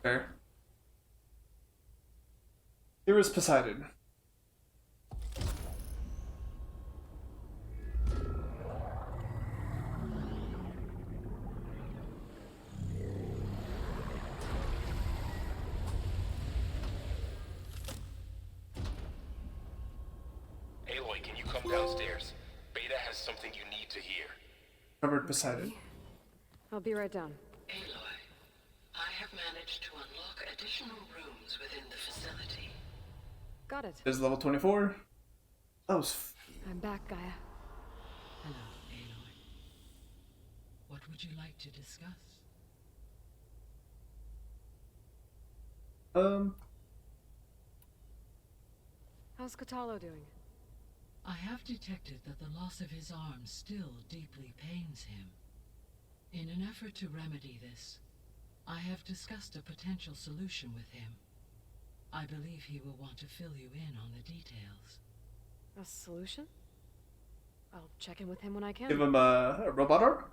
Fair. Here is Poseidon. Aloy, can you come downstairs? Beta has something you need to hear. Covered Poseidon. I'll be right down. Aloy, I have managed to unlock additional rooms within the facility. Got it. There's level 24. That was. I'm back, Gaia. Hello, Aloy. What would you like to discuss? How's Kotallo doing? I have detected that the loss of his arm still deeply pains him. In an effort to remedy this, I have discussed a potential solution with him. I believe he will want to fill you in on the details. A solution? I'll check in with him when I can. Give him a robot arm?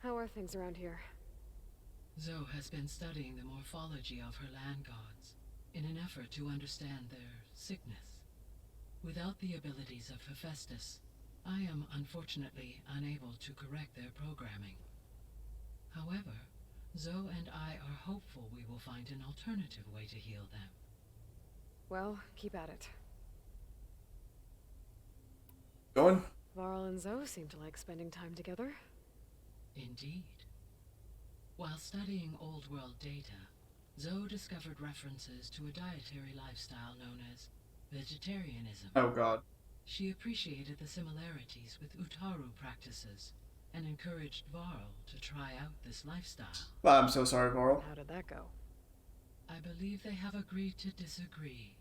How are things around here? Zoe has been studying the morphology of her land gods in an effort to understand their sickness. Without the abilities of Hephaestus, I am unfortunately unable to correct their programming. However, Zoe and I are hopeful we will find an alternative way to heal them. Well, keep at it. Going? Varl and Zoe seem to like spending time together. Indeed. While studying Old World data, Zoe discovered references to a dietary lifestyle known as vegetarianism. Oh god. She appreciated the similarities with Utaru practices and encouraged Varl to try out this lifestyle. I'm so sorry, Varl. How did that go? I believe they have agreed to disagree.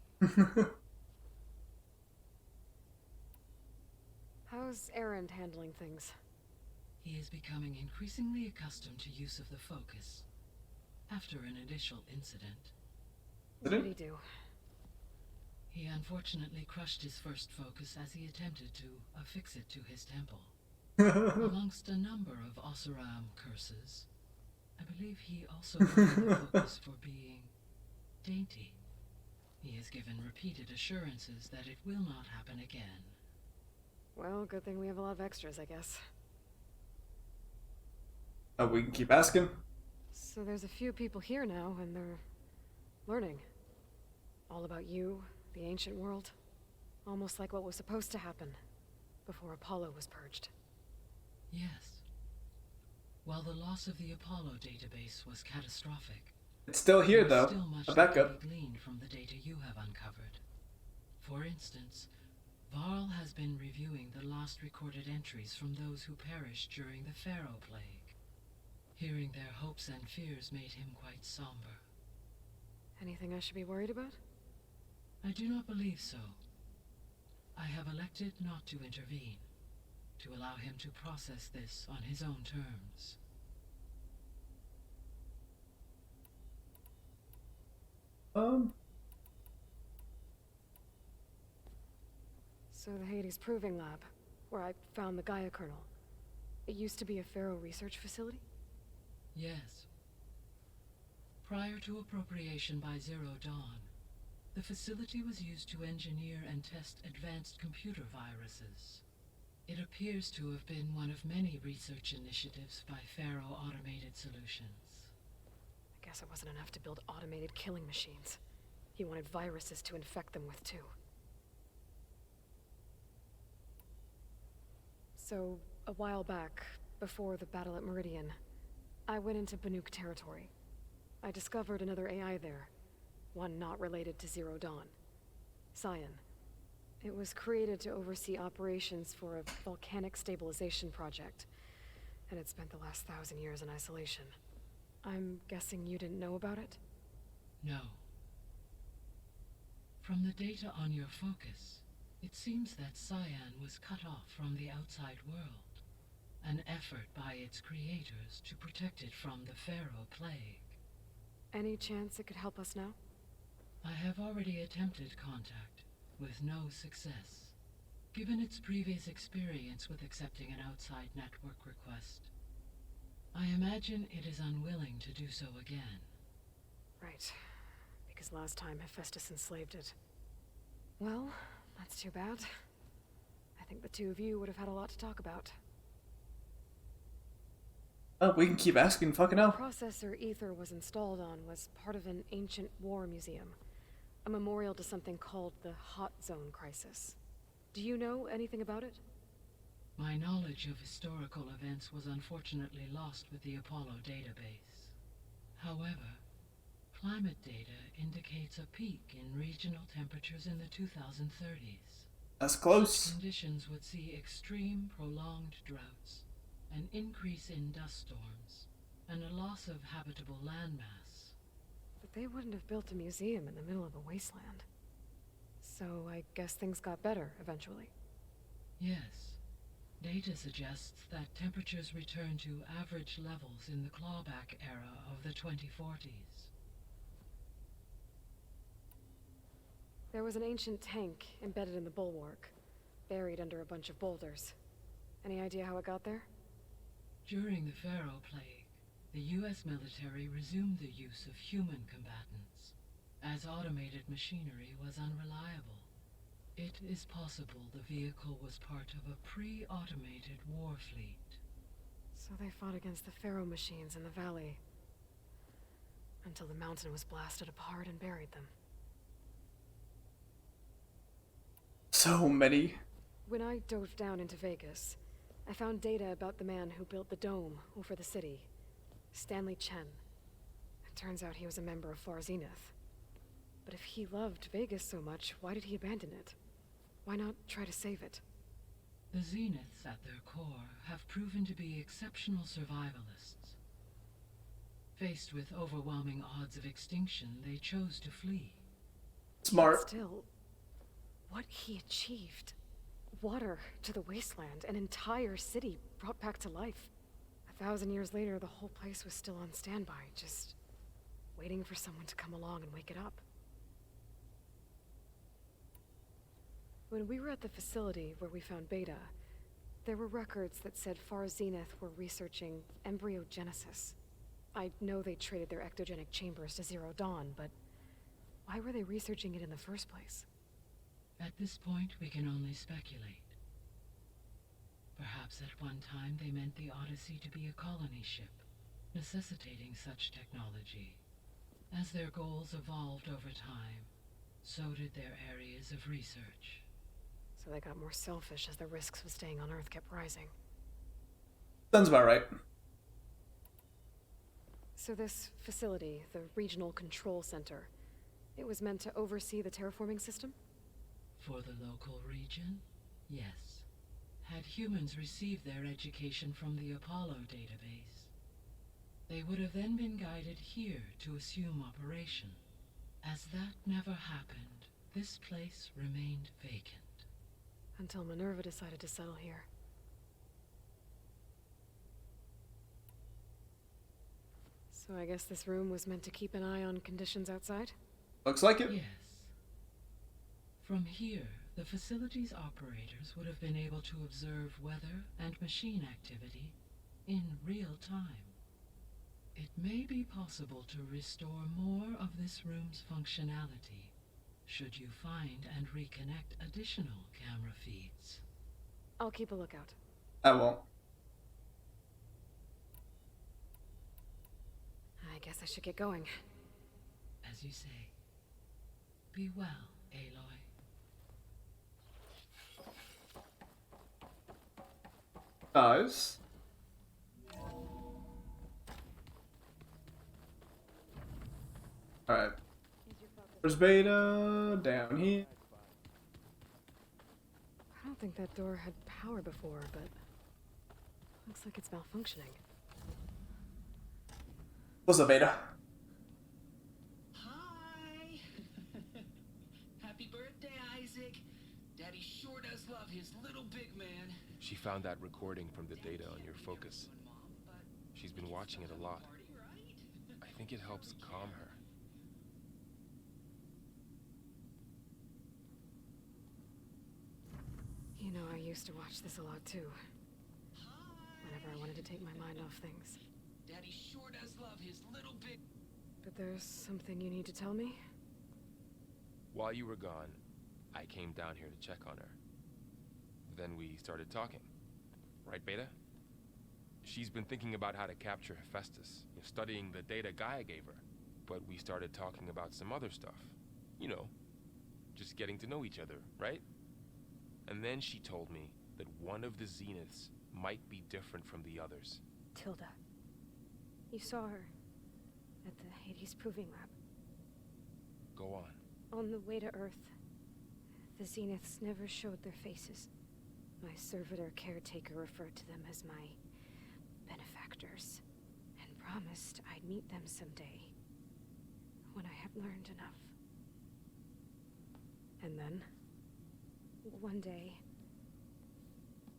How's Erend handling things? He is becoming increasingly accustomed to use of the focus after an initial incident. What did he do? He unfortunately crushed his first focus as he attempted to affix it to his temple. Amongst a number of Oseram curses, I believe he also wanted the focus for being dainty. He has given repeated assurances that it will not happen again. Well, good thing we have a lot of extras, I guess. Oh, we can keep asking. So there's a few people here now, and they're learning. All about you, the ancient world. Almost like what was supposed to happen before Apollo was purged. Yes. While the loss of the Apollo database was catastrophic, It's still here, there is though. still much A that can backup. be gleaned from the data you have uncovered. For instance, Varl has been reviewing the last recorded entries from those who perished during the Pharaoh Plague. Hearing their hopes and fears made him quite somber. Anything I should be worried about? I do not believe so. I have elected not to intervene, to allow him to process this on his own terms. So the Hades Proving Lab, where I found the Gaia kernel. It used to be a Pharaoh research facility? Yes. Prior to appropriation by Zero Dawn, the facility was used to engineer and test advanced computer viruses. It appears to have been one of many research initiatives by Pharaoh Automated Solutions. I guess it wasn't enough to build automated killing machines. He wanted viruses to infect them with, too. So, a while back, before the battle at Meridian, I went into Banuk territory. I discovered another AI there, one not related to Zero Dawn. Cyan. It was created to oversee operations for a volcanic stabilization project, and it spent the last 1,000 years in isolation. I'm guessing you didn't know about it? No. From the data on your focus, it seems that Cyan was cut off from the outside world, an effort by its creators to protect it from the Pharaoh Plague. Any chance it could help us now? I have already attempted contact, with no success. Given its previous experience with accepting an outside network request, I imagine it is unwilling to do so again. Right. Because last time Hephaestus enslaved it. Well, that's too bad. I think the two of you would have had a lot to talk about. Oh, we can keep asking. Fucking The hell. processor Ether was installed on was part of an ancient war museum. A memorial to something called the Hot Zone Crisis. Do you know anything about it? My knowledge of historical events was unfortunately lost with the Apollo database. However, climate data indicates a peak in regional temperatures in the 2030s. That's close. Conditions would see extreme, prolonged droughts, an increase in dust storms, and a loss of habitable landmass. But they wouldn't have built a museum in the middle of a wasteland. So I guess things got better eventually. Yes. Data suggests that temperatures return to average levels in the clawback era of the 2040s. There was an ancient tank embedded in the bulwark, buried under a bunch of boulders. Any idea how it got there? During the Pharaoh Plague, the US military resumed the use of human combatants, as automated machinery was unreliable. It is possible the vehicle was part of a pre-automated war fleet. So they fought against the Pharaoh machines in the valley, until the mountain was blasted apart and buried them. So many. When I dove down into Vegas, I found data about the man who built the dome over the city, Stanley Chen. It turns out he was a member of Far Zenith. But if he loved Vegas so much, why did he abandon it? Why not try to save it? The Zeniths at their core have proven to be exceptional survivalists. Faced with overwhelming odds of extinction, they chose to flee. Smart. Still, what he achieved. Water to the wasteland, an entire city brought back to life. 1,000 years later, the whole place was still on standby, just waiting for someone to come along and wake it up. When we were at the facility where we found Beta, there were records that said Far Zenith were researching embryogenesis. I know they traded their ectogenic chambers to Zero Dawn, but why were they researching it in the first place? At this point, we can only speculate. Perhaps at one time they meant the Odyssey to be a colony ship, necessitating such technology. As their goals evolved over time, so did their areas of research. So they got more selfish as the risks of staying on Earth kept rising. Sounds about right. So this facility, the Regional Control Center, it was meant to oversee the terraforming system? For the local region, yes. Had humans received their education from the Apollo database, they would have then been guided here to assume operation. As that never happened, this place remained vacant. Until Minerva decided to settle here. So I guess this room was meant to keep an eye on conditions outside? Looks like it. Yes. From here, the facility's operators would have been able to observe weather and machine activity in real time. It may be possible to restore more of this room's functionality, should you find and reconnect additional camera feeds. I'll keep a lookout. I won't. I guess I should get going. As you say, be well, Aloy. Nice. Alright. Where's Beta? Down here. I don't think that door had power before, but looks like it's malfunctioning. What's up, Beta? Hi! Happy birthday, Isaac! Daddy sure does love his little big man. She found that recording from the data on your focus. She's been watching it a lot. I think it helps calm her. You know, I used to watch this a lot too. Whenever I wanted to take my mind off things. Daddy sure does love his little bit. But there's something you need to tell me? While you were gone, I came down here to check on her. Then we started talking. Right, Beta? She's been thinking about how to capture Hephaestus, studying the data Gaia gave her. But we started talking about some other stuff. You know, just getting to know each other, right? And then she told me that one of the Zeniths might be different from the others. Tilda. You saw her at the Hades Proving Lab. Go on. On the way to Earth, the Zeniths never showed their faces. My servitor caretaker referred to them as my benefactors, and promised I'd meet them someday, when I had learned enough. And then, one day,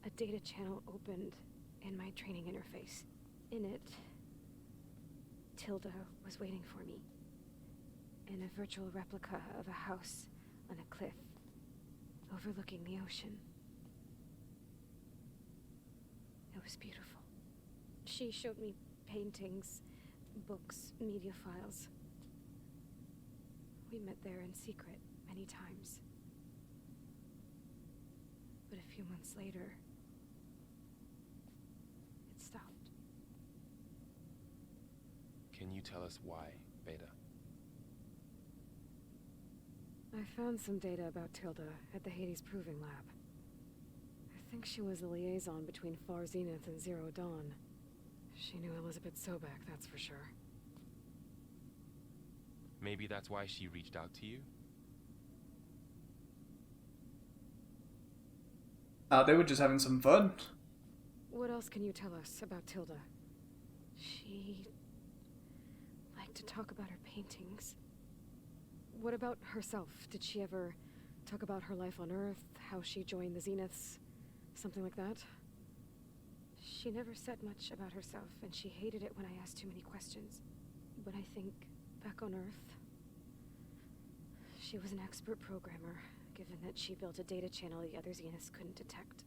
a data channel opened in my training interface. In it, Tilda was waiting for me, in a virtual replica of a house on a cliff, overlooking the ocean. It was beautiful. She showed me paintings, books, media files. We met there in secret many times. But a few months later, it stopped. Can you tell us why, Beta? I found some data about Tilda at the Hades Proving Lab. I think she was the liaison between Far Zenith and Zero Dawn. She knew Elizabeth Sobek, that's for sure. Maybe that's why she reached out to you? They were just having some fun. What else can you tell us about Tilda? She liked to talk about her paintings. What about herself? Did she ever talk about her life on Earth, how she joined the Zeniths, something like that? She never said much about herself, and she hated it when I asked too many questions. But I think, back on Earth, she was an expert programmer, given that she built a data channel the other Zeniths couldn't detect.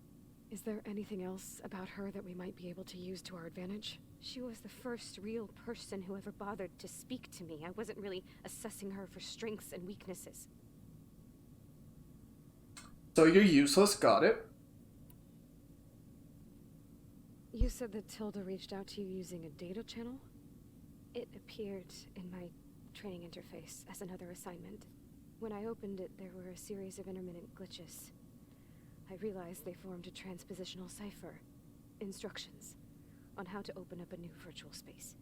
Is there anything else about her that we might be able to use to our advantage? She was the first real person who ever bothered to speak to me. I wasn't really assessing her for strengths and weaknesses. So you're useless, got it. You said that Tilda reached out to you using a data channel? It appeared in my training interface as another assignment. When I opened it, there were a series of intermittent glitches. I realized they formed a transpositional cipher. Instructions on how to open up a new virtual space.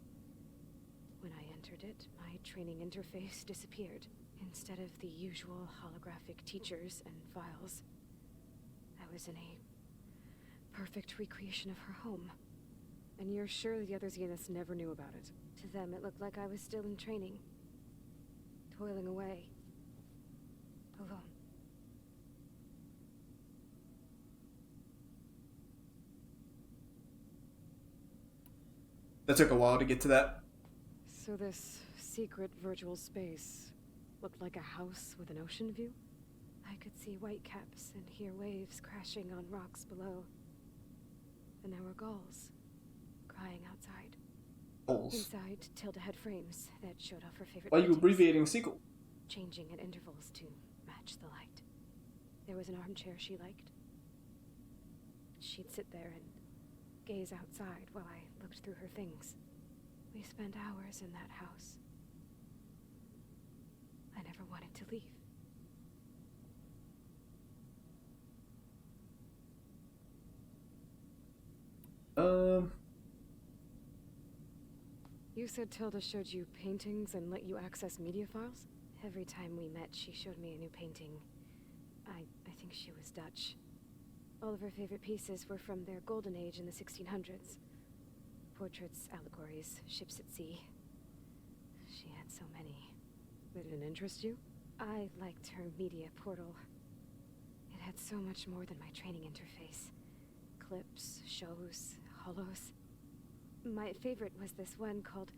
When I entered it, my training interface disappeared. Instead of the usual holographic teachers and files, I was in a perfect recreation of her home. And you're sure the other Zeniths never knew about it? To them, it looked like I was still in training. Toiling away. Alone. That took a while to get to that. So this secret virtual space looked like a house with an ocean view? I could see white caps and hear waves crashing on rocks below. And there were gulls crying outside. Holes. Inside, Tilda had frames that showed off her favorite Why are you paintings, abbreviating sequel? changing at intervals to match the light. There was an armchair she liked. She'd sit there and gaze outside while I looked through her things. We spent hours in that house. I never wanted to leave. You said Tilda showed you paintings and let you access media files? Every time we met, she showed me a new painting. I think she was Dutch. All of her favorite pieces were from their golden age in the 1600s. Portraits, allegories, ships at sea. She had so many. Did it interest you? I liked her media portal. It had so much more than my training interface. Clips, shows, holos. My favorite was this one called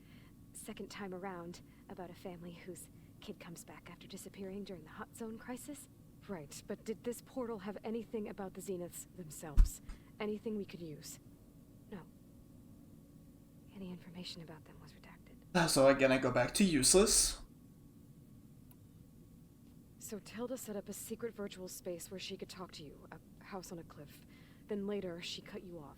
Second Time Around, about a family whose kid comes back after disappearing during the Hot Zone crisis. Right, but did this portal have anything about the Zeniths themselves? Anything we could use? No. Any information about them was redacted. So again, I go back to useless. So Tilda set up a secret virtual space where she could talk to you, a house on a cliff. Then later, she cut you off.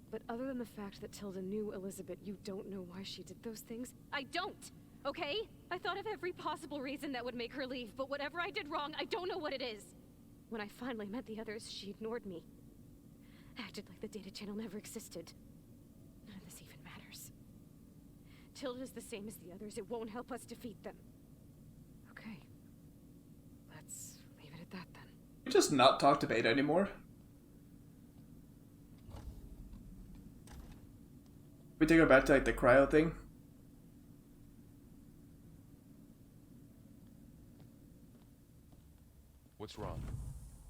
But other than the fact that Tilda knew Elizabeth, you don't know why she did those things? I don't, okay? I thought of every possible reason that would make her leave, but whatever I did wrong, I don't know what it is. When I finally met the others, she ignored me. Acted like the data channel never existed. None of this even matters. Tilda's the same as the others. It won't help us defeat them. Okay. Let's leave it at that then. We just not talk to Beta anymore. We take her back to like the cryo thing. What's wrong?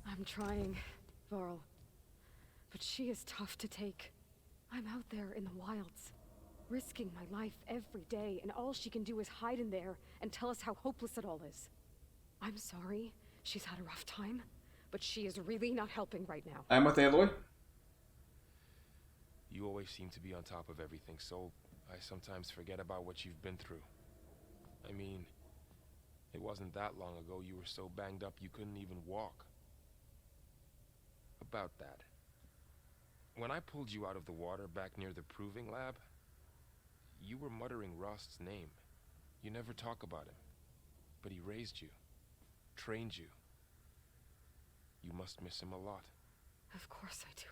I'm trying, Varl. But she is tough to take. I'm out there in the wilds, risking my life every day, and all she can do is hide in there and tell us how hopeless it all is. I'm sorry, she's had a rough time, but she is really not helping right now. I'm with Aloy. You always seem to be on top of everything, so I sometimes forget about what you've been through. I mean, it wasn't that long ago you were so banged up you couldn't even walk. About that. When I pulled you out of the water back near the proving lab, you were muttering Rost's name. You never talk about him. But he raised you, trained you. You must miss him a lot. Of course I do.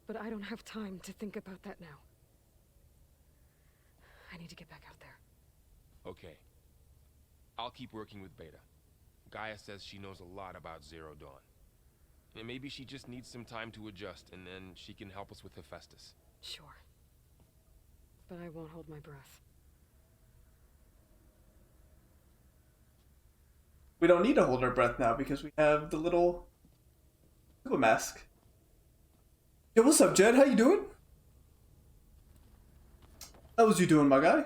But I don't have time to think about that now. I need to get back out there. Okay. I'll keep working with Beta. Gaia says she knows a lot about Zero Dawn. And maybe she just needs some time to adjust, and then she can help us with Hephaestus. Sure. But I won't hold my breath. We don't need to hold our breath now because we have the little mask. Yo, what's up, Jed? How you doing? How was you doing, my guy?